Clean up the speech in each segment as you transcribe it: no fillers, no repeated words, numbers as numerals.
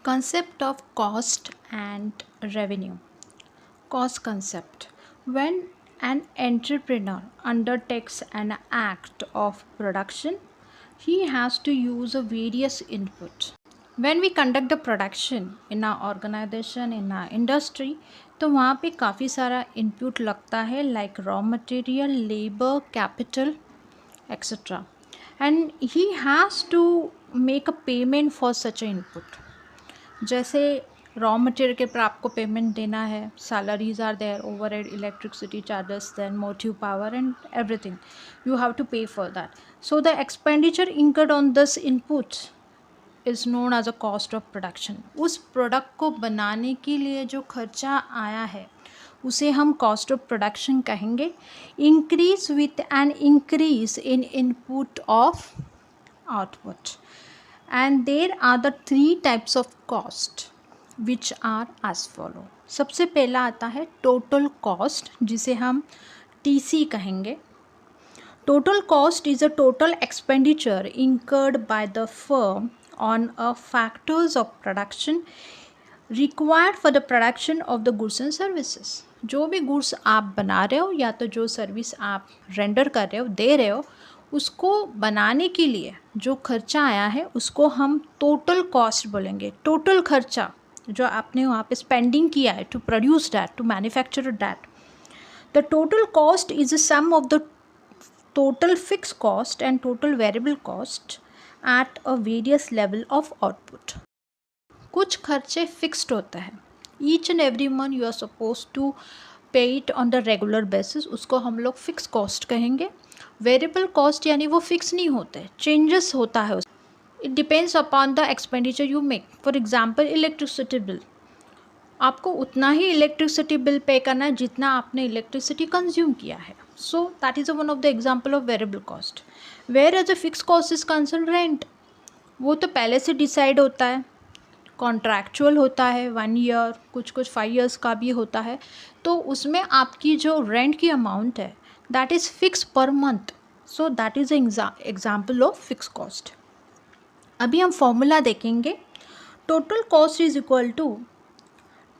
Concept of cost and revenue. Cost concept. When an entrepreneur undertakes an act of production, he has to use a various input. When we conduct the production in our organization, in our industry, तो वहाँ पे काफ़ी सारा input लगता है like raw material, labor, capital, etc. And he has to make a payment for such an input. जैसे raw material के पर आपको पेमेंट देना है, salaries are there, overhead, electricity charges, then motive power and everything, you have to pay for that. So the expenditure incurred on this input is known as a cost of production. उस product को बनाने के लिए जो खर्चा आया है उसे हम कॉस्ट ऑफ प्रोडक्शन कहेंगे. Increase with an increase in input of output. And there are the three types of cost which are as follow. सबसे पहला आता है टोटल कॉस्ट, जिसे हम TC कहेंगे. Total cost is a total expenditure incurred by the firm on a factors of production required for the production of the goods and services. जो भी goods आप बना रहे हो या तो जो सर्विस आप रेंडर कर रहे हो, दे रहे हो, उसको बनाने के लिए जो खर्चा आया है उसको हम टोटल कॉस्ट बोलेंगे. टोटल खर्चा जो आपने वहाँ पे स्पेंडिंग किया है to produce that, to manufacture that. The total cost is a sum of the total fix cost and total variable cost at a various level of output. कुछ खर्चे फिक्स्ड होता है. Each and every month you are suppose to pay it on the regular basis, उसको हम लोग fix cost कहेंगे. Variable cost यानी वो फिक्स नहीं होते, चेंजेस होता है. It depends upon the expenditure you make. For example electricity bill, आपको उतना ही इलेक्ट्रिसिटी बिल पे करना है जितना आपने इलेक्ट्रिसिटी कंज्यूम किया है. So that is one of the example of variable cost. Whereas a fix cost is concern rent, वो तो पहले से डिसाइड होता है, कॉन्ट्रैक्चुअल होता है, 1 ईयर, कुछ 5 ईयर्स का भी होता है. तो उसमें आपकी जो रेंट की अमाउंट है that is fixed per month. So that is an example of fixed cost. अभी हम फॉर्मूला देखेंगे. Total cost is equal to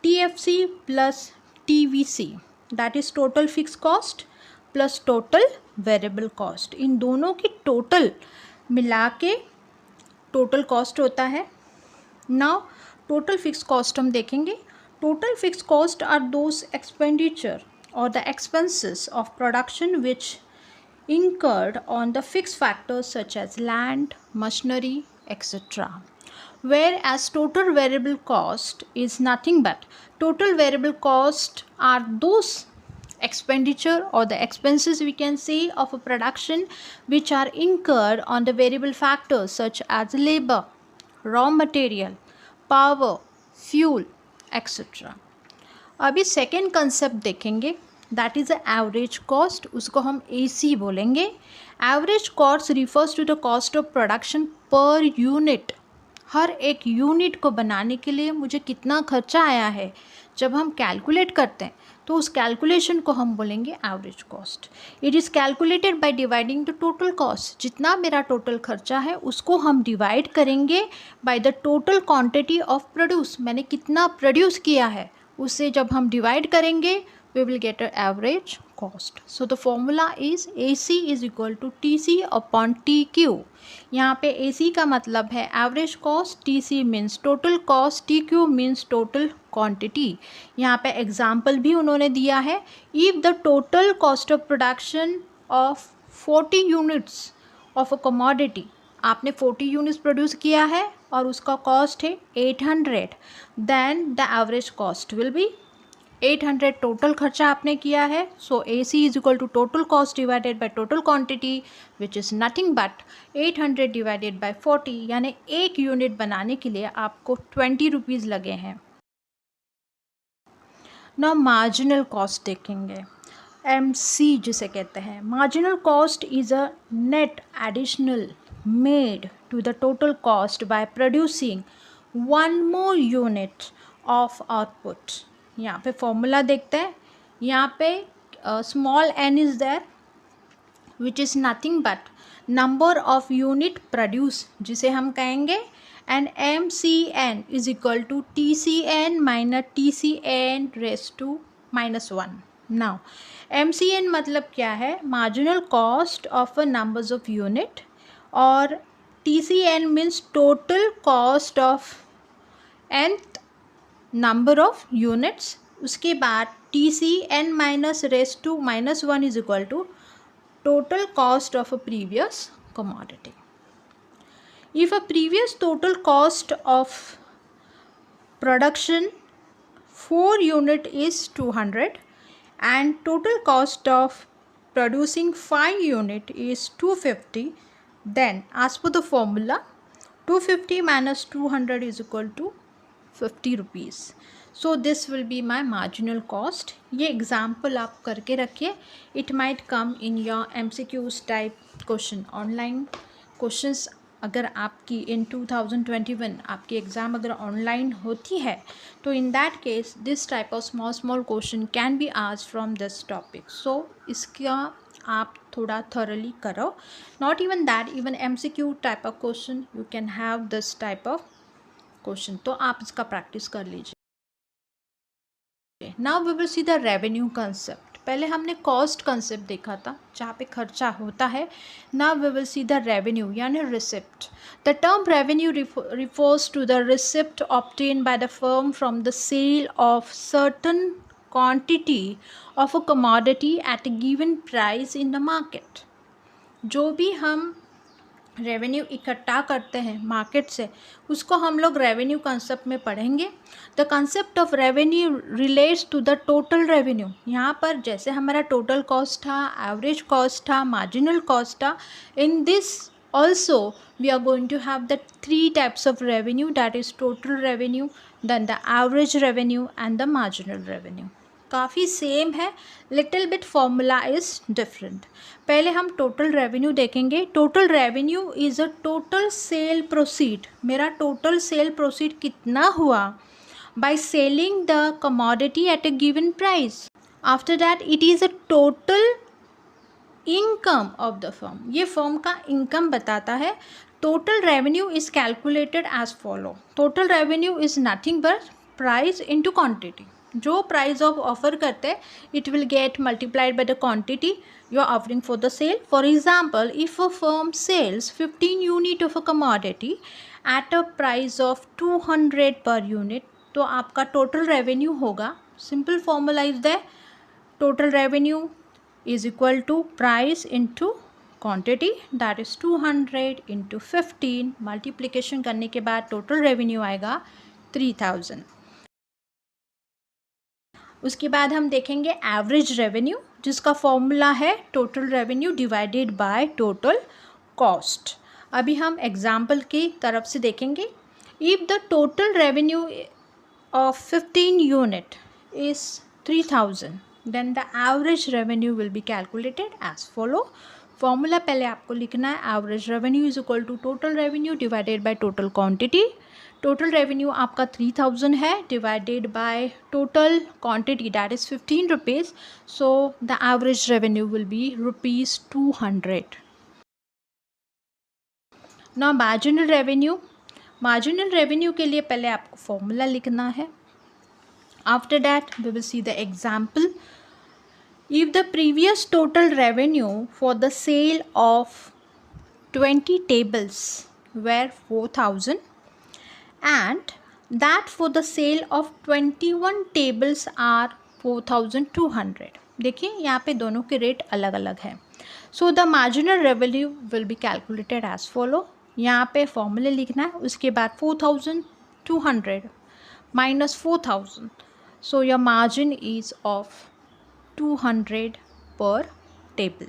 TFC plus TVC, that is total fix cost plus total variable cost. इन दोनों की total मिला के total cost होता है. नाउ टोटल फिक्स कॉस्ट हम देखेंगे. Total fix cost are those expenditure or the expenses of production which incurred on the fixed factors such as land, machinery, etc. Whereas total variable cost is nothing but total variable cost are those expenditure or the expenses we can say of a production which are incurred on the variable factors such as labor, raw material, power, fuel, etc. अभी second concept देखेंगे, that is a average cost. उसको हम AC बोलेंगे. Average cost refers to the cost of production per unit. हर एक unit को बनाने के लिए मुझे कितना खर्चा आया है जब हम कैलकुलेट करते हैं तो उस कैलकुलेशन को हम बोलेंगे average cost. It is calculated by dividing the total cost. जितना मेरा टोटल खर्चा है उसको हम डिवाइड करेंगे by the total quantity of produce. मैंने कितना प्रोड्यूस किया है उसे जब हम डिवाइड करेंगे we will get an average cost. So the formula is AC is equal to TC upon TQ. यहाँ पे AC का मतलब है average cost, TC means total cost, TQ means total quantity. यहाँ पे example भी उन्होंने दिया है. If the total cost of production of 40 units of a commodity, आपने 40 यूनिट्स प्रोड्यूस किया है और उसका कॉस्ट है 800, then the average cost will be 800. Total खर्चा आपने किया है. सो AC is equal to total cost divided by total quantity which is nothing but 800 divided by 40, यानी एक यूनिट बनाने के लिए आपको 20 रुपीज़ लगे हैं. ना मार्जिनल कॉस्ट देखेंगे, MC जिसे कहते हैं. Marginal cost is a net additional made to the total cost by producing one more unit of output. यहाँ पे फॉर्मूला देखते हैं. यहाँ पे small n is there which is nothing but number of unit produce, जिसे हम कहेंगे and MCN is equal to TCN minus TCN raised to -1. Now MCN मतलब क्या है? Marginal cost of a numbers of unit, और TCN means total cost of nth number of units. उसके बाद TCN minus raised to -1 is equal to total cost of a previous commodity. If a previous total cost of production 4 unit is 200 and total cost of producing 5 unit is 250, then as per the formula 250 minus 200 is equal to 50 rupees. So this will be my marginal cost. ये example आप करके रखिए. It might come in your MCQs type question. Online questions अगर आपकी in 2021 आपकी exam अगर online होती है तो in that case this type of small question can be asked from this topic. So इसका आप थोड़ा thoroughly करो. Not even that, even MCQ type of question you can have this type of question. तो आप इसका practice कर लीजिए. Now we will see the revenue concept. पहले हमने कॉस्ट कंसेप्ट देखा था जहाँ पे खर्चा होता है. Now we will see the revenue यानी receipt. The term revenue refers to the receipt obtain by the firm from the sale of certain quantity of a commodity at a given price in the market. जो भी हम revenue इकट्ठा करते हैं market से उसको हम लोग रेवेन्यू कंसेप्ट में पढ़ेंगे. The concept of revenue relates to the total revenue. यहाँ पर जैसे हमारा टोटल कॉस्ट था, एवरेज कॉस्ट था, मार्जिनल कॉस्ट था, in this also we are going to have the 3 types of revenue, that is total revenue, then the average revenue and the marginal revenue. काफ़ी same है, little bit formula is different. पहले हम total revenue देखेंगे. Total revenue is a total sale proceed. मेरा total sale proceed कितना हुआ by selling the commodity at a given price. After that it is a total income of the firm. ये firm का income बताता है. Total revenue is calculated as follow. Total revenue is nothing but price into quantity. जो price of offer करते हैं it will get multiplied by the quantity you are offering for the sale. For example, if a firm sells 15 unit of a commodity at a price of 200 per unit, तो आपका total revenue होगा. Simple formula is the total revenue is equal to price into quantity, that is 200 into 15. Multiplication करने के बाद total revenue आएगा 3000. उसके बाद हम देखेंगे एवरेज रेवेन्यू जिसका फॉर्मूला है total revenue divided by total cost. अभी हम एग्जांपल की तरफ से देखेंगे. If the total revenue of 15 unit is 3000 then the average revenue will be calculated as follow. Formula पहले आपको लिखना है. Average revenue is equal to total revenue divided by total quantity. Total revenue आपका 3000 है divided by total quantity that is 15 rupees. So the average revenue will be ₹200. Now marginal revenue. Marginal revenue के लिए पहले आपको formula लिखना है. After that we will see the example. If the previous total revenue for the sale of 20 tables were 4000 and that for the sale of 21 tables are 4200. देखिए यहाँ पे दोनों के रेट अलग अलग हैं. So the marginal revenue will be calculated as follow. यहाँ पे फॉर्मूले लिखना है. उसके बाद 4200 minus 4000. So your margin is of 200 per table.